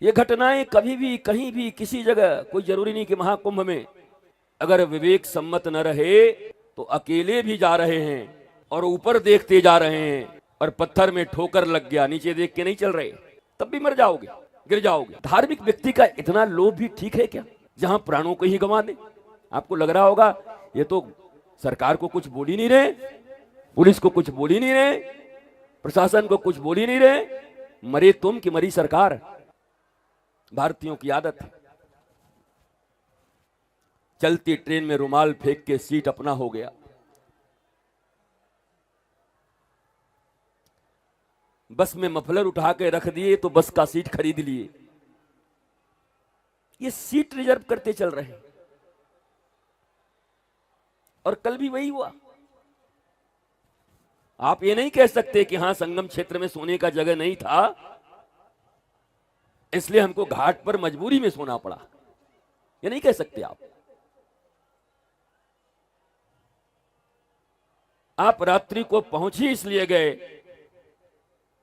ये घटनाएं कभी भी कहीं भी किसी जगह, कोई जरूरी नहीं कि महाकुंभ में, अगर विवेक सम्मत न रहे तो अकेले भी जा रहे हैं और ऊपर देखते जा रहे हैं और पत्थर में ठोकर लग गया, नीचे देख के नहीं चल रहे, तब भी मर जाओगे, गिर जाओगे। धार्मिक व्यक्ति का इतना लोभ भी ठीक है क्या, जहां प्राणों को ही गंवा दे। आपको लग रहा होगा ये तो सरकार को कुछ बोल ही नहीं रहे, पुलिस को कुछ बोल ही नहीं रहे, प्रशासन को कुछ बोल ही नहीं रहे, मरे तुम कि मरी सरकार। भारतीयों की आदत है, चलती ट्रेन में रुमाल फेंक के सीट अपना हो गया। बस में मफलर उठा के रख दिए तो बस का सीट खरीद लिए। ये सीट रिजर्व करते चल रहे हैं। और कल भी वही हुआ। आप ये नहीं कह सकते कि हां संगम क्षेत्र में सोने का जगह नहीं था इसलिए हमको घाट पर मजबूरी में सोना पड़ा, ये नहीं कह सकते आप रात्रि को पहुंच ही इसलिए गए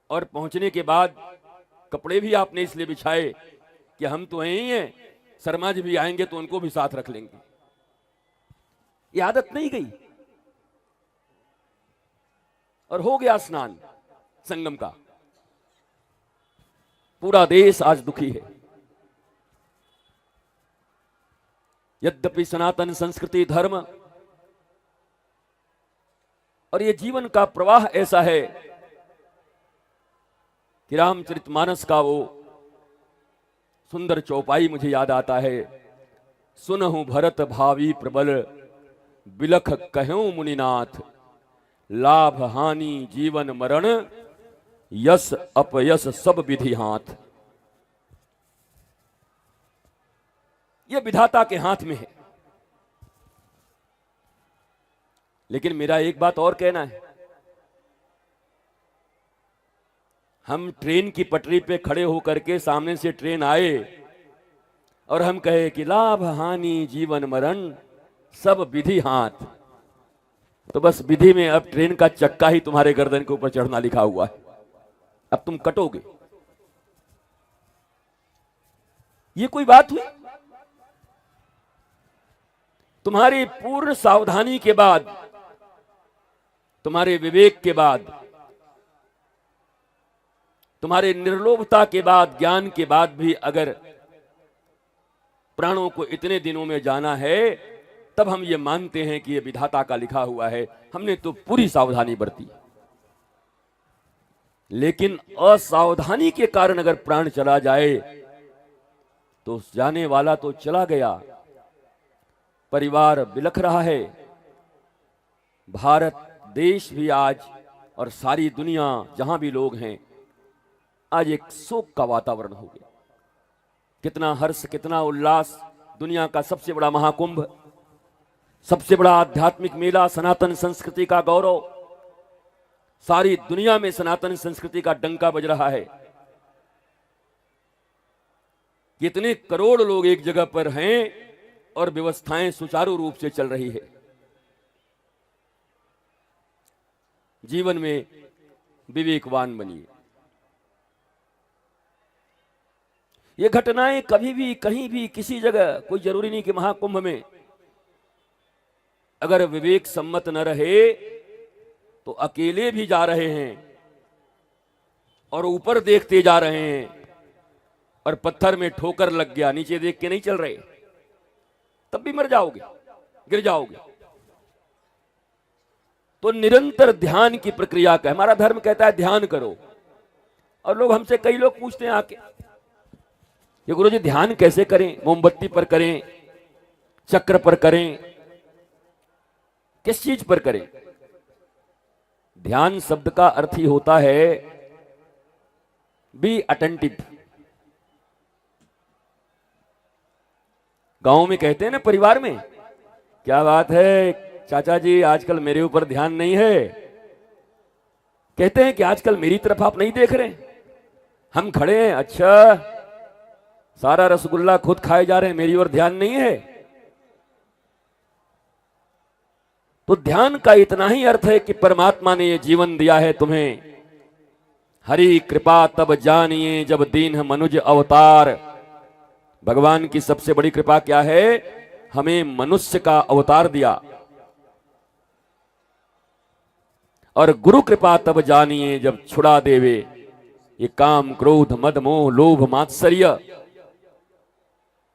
और पहुंचने के बाद कपड़े भी आपने इसलिए बिछाए कि हम तो यहीं हैं, शर्मा जी भी आएंगे तो उनको भी साथ रख लेंगे। ये आदत नहीं गई और हो गया स्नान संगम का। पूरा देश आज दुखी है। यद्यपि सनातन संस्कृति, धर्म और ये जीवन का प्रवाह ऐसा है कि रामचरितमानस का वो सुंदर चौपाई मुझे याद आता है। सुनहु भरत भावी प्रबल, बिलख कहूं मुनिनाथ, लाभ हानि जीवन मरण, यश अपयश सब विधि हाथ। ये विधाता के हाथ में है। लेकिन मेरा एक बात और कहना है, हम ट्रेन की पटरी पे खड़े होकर के सामने से ट्रेन आए और हम कहे कि लाभ हानि जीवन मरण सब विधि हाथ, तो बस विधि में अब ट्रेन का चक्का ही तुम्हारे गर्दन के ऊपर चढ़ना लिखा हुआ है, अब तुम कटोगे। ये कोई बात हुई? तुम्हारी पूर्ण सावधानी के बाद, तुम्हारे विवेक के बाद, तुम्हारे निर्लोभता के बाद, ज्ञान के बाद भी अगर प्राणों को इतने दिनों में जाना है, तब हम ये मानते हैं कि ये विधाता का लिखा हुआ है, हमने तो पूरी सावधानी बरती। लेकिन असावधानी के कारण अगर प्राण चला जाए तो जाने वाला तो चला गया, परिवार बिलख रहा है। भारत देश भी आज और सारी दुनिया जहां भी लोग हैं, आज एक शोक का वातावरण हो गया। कितना हर्ष, कितना उल्लास, दुनिया का सबसे बड़ा महाकुंभ, सबसे बड़ा आध्यात्मिक मेला, सनातन संस्कृति का गौरव, सारी दुनिया में सनातन संस्कृति का डंका बज रहा है। कितने करोड़ लोग एक जगह पर हैं और व्यवस्थाएं सुचारू रूप से चल रही है। जीवन में विवेकवान बनिए। ये घटनाएं कभी भी कहीं भी किसी जगह, कोई जरूरी नहीं कि महाकुंभ में, अगर विवेक सम्मत न रहे तो अकेले भी जा रहे हैं और ऊपर देखते जा रहे हैं और पत्थर में ठोकर लग गया, नीचे देख के नहीं चल रहे, तब भी मर जाओगे, गिर जाओगे। तो निरंतर ध्यान की प्रक्रिया का, हमारा धर्म कहता है ध्यान करो। और लोग हमसे, कई लोग पूछते हैं आके कि गुरुजी ध्यान कैसे करें, मोमबत्ती पर करें, चक्र पर करें, किस चीज पर करें? ध्यान शब्द का अर्थ ही होता है बी अटेंटिव। गांव में कहते हैं ना, परिवार में, क्या बात है चाचा जी आजकल मेरे ऊपर ध्यान नहीं है, कहते हैं कि आजकल मेरी तरफ आप नहीं देख रहे, हम खड़े हैं, अच्छा सारा रसगुल्ला खुद खाए जा रहे हैं, मेरी ओर ध्यान नहीं है। तो ध्यान का इतना ही अर्थ है कि परमात्मा ने ये जीवन दिया है तुम्हें, हरि कृपा तब जानिए जब दीन मनुज अवतार। भगवान की सबसे बड़ी कृपा क्या है? हमें मनुष्य का अवतार दिया। और गुरु कृपा तब जानिए जब छुड़ा देवे ये काम क्रोध मद मोह लोभ मात्सर्य,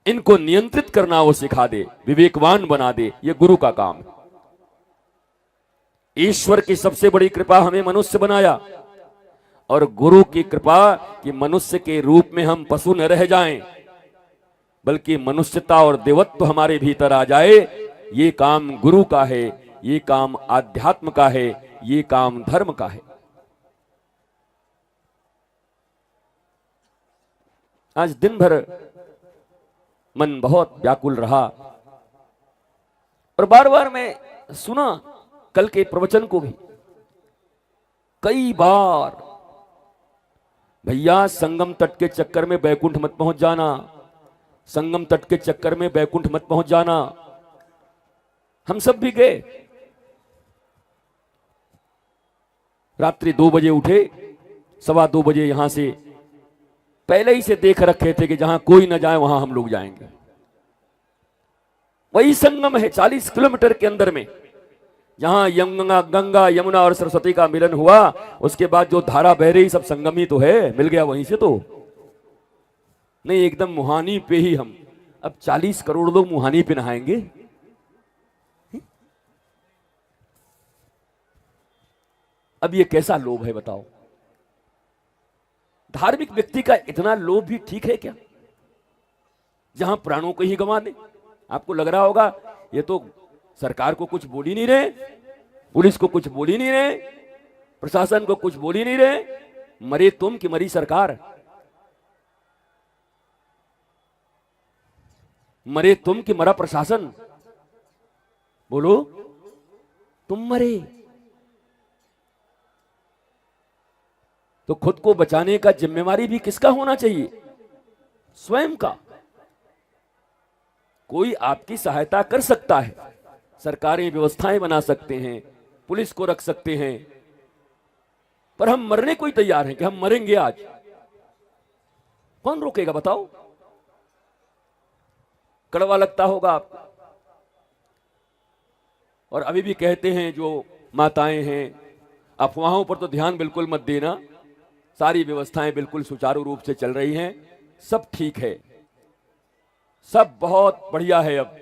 इनको नियंत्रित करना वो सिखा दे, विवेकवान बना दे। ये गुरु का काम है। ईश्वर की सबसे बड़ी कृपा हमें मनुष्य बनाया, और गुरु की कृपा कि मनुष्य के रूप में हम पशु न रह जाएं, बल्कि मनुष्यता और देवत्व हमारे भीतर आ जाए। ये काम गुरु का है, ये काम आध्यात्म का है, ये काम धर्म का है। आज दिन भर मन बहुत व्याकुल रहा, और बार बार मैं सुना कल के प्रवचन को भी कई बार, भैया संगम तट के चक्कर में बैकुंठ मत पहुंच जाना, संगम तट के चक्कर में बैकुंठ मत पहुंच जाना। हम सब भी गए, रात्रि 2 बजे उठे, 2:15 बजे यहां से पहले ही से देख रखे थे कि जहां कोई ना जाए वहां हम लोग जाएंगे। वही संगम है 40 किलोमीटर के अंदर में, जहां गंगा यमुना और सरस्वती का मिलन हुआ, उसके बाद जो धारा बह रही सब संगम ही तो है, मिल गया वहीं से। तो नहीं, एकदम मुहानी पे ही हम, अब 40 करोड़ लोग मुहानी पे नहाएंगे। अब ये कैसा लोभ है बताओ? धार्मिक व्यक्ति का इतना लोभ भी ठीक है क्या, जहां प्राणों को ही गंवा दे? आपको लग रहा होगा ये तो सरकार को कुछ बोल ही नहीं रहे, पुलिस को कुछ बोल ही नहीं रहे, प्रशासन को कुछ बोल ही नहीं रहे। मरे तुम कि मरी सरकार? मरे तुम कि मरा प्रशासन? बोलो, तुम मरे तो खुद को बचाने का जिम्मेवारी भी किसका होना चाहिए? स्वयं का। कोई आपकी सहायता कर सकता है, सरकारें व्यवस्थाएं बना सकते हैं, पुलिस को रख सकते हैं, पर हम मरने को ही तैयार हैं कि हम मरेंगे आज। कौन रोकेगा बताओ? कड़वा लगता होगा आपको। और अभी भी कहते हैं जो माताएं हैं, अफवाहों पर तो ध्यान बिल्कुल मत देना, सारी व्यवस्थाएं बिल्कुल सुचारू रूप से चल रही हैं, सब ठीक है, सब बहुत बढ़िया है। अब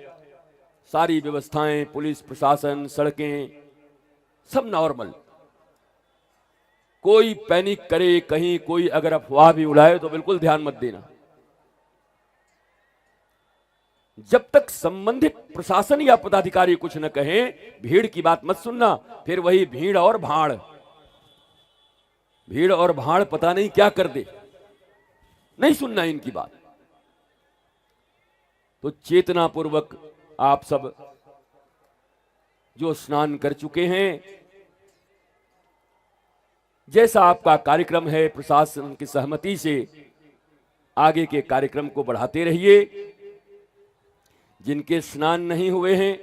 सारी व्यवस्थाएं, पुलिस प्रशासन, सड़कें, सब नॉर्मल। कोई पैनिक करे, कहीं कोई अगर अफवाह भी उड़ाए तो बिल्कुल ध्यान मत देना। जब तक संबंधित प्रशासन या पदाधिकारी कुछ न कहें, भीड़ की बात मत सुनना। फिर वही भीड़ और भाड़, भीड़ और भाड़ पता नहीं क्या कर दे, नहीं सुनना इनकी बात। तो चेतना पूर्वक आप सब जो स्नान कर चुके हैं, जैसा आपका कार्यक्रम है, प्रशासन की सहमति से आगे के कार्यक्रम को बढ़ाते रहिए। जिनके स्नान नहीं हुए हैं,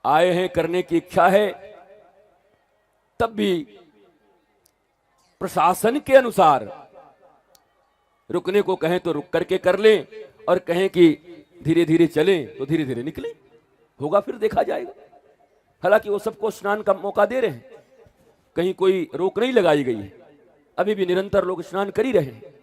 आए हैं, करने की इच्छा है, तब भी प्रशासन के अनुसार रुकने को कहें तो रुक करके कर लें, और कहें कि धीरे धीरे चलें तो धीरे धीरे निकलें। होगा फिर देखा जाएगा। हालांकि वो सबको स्नान का मौका दे रहे हैं, कहीं कोई रोक नहीं लगाई गई है, अभी भी निरंतर लोग स्नान कर ही रहे हैं।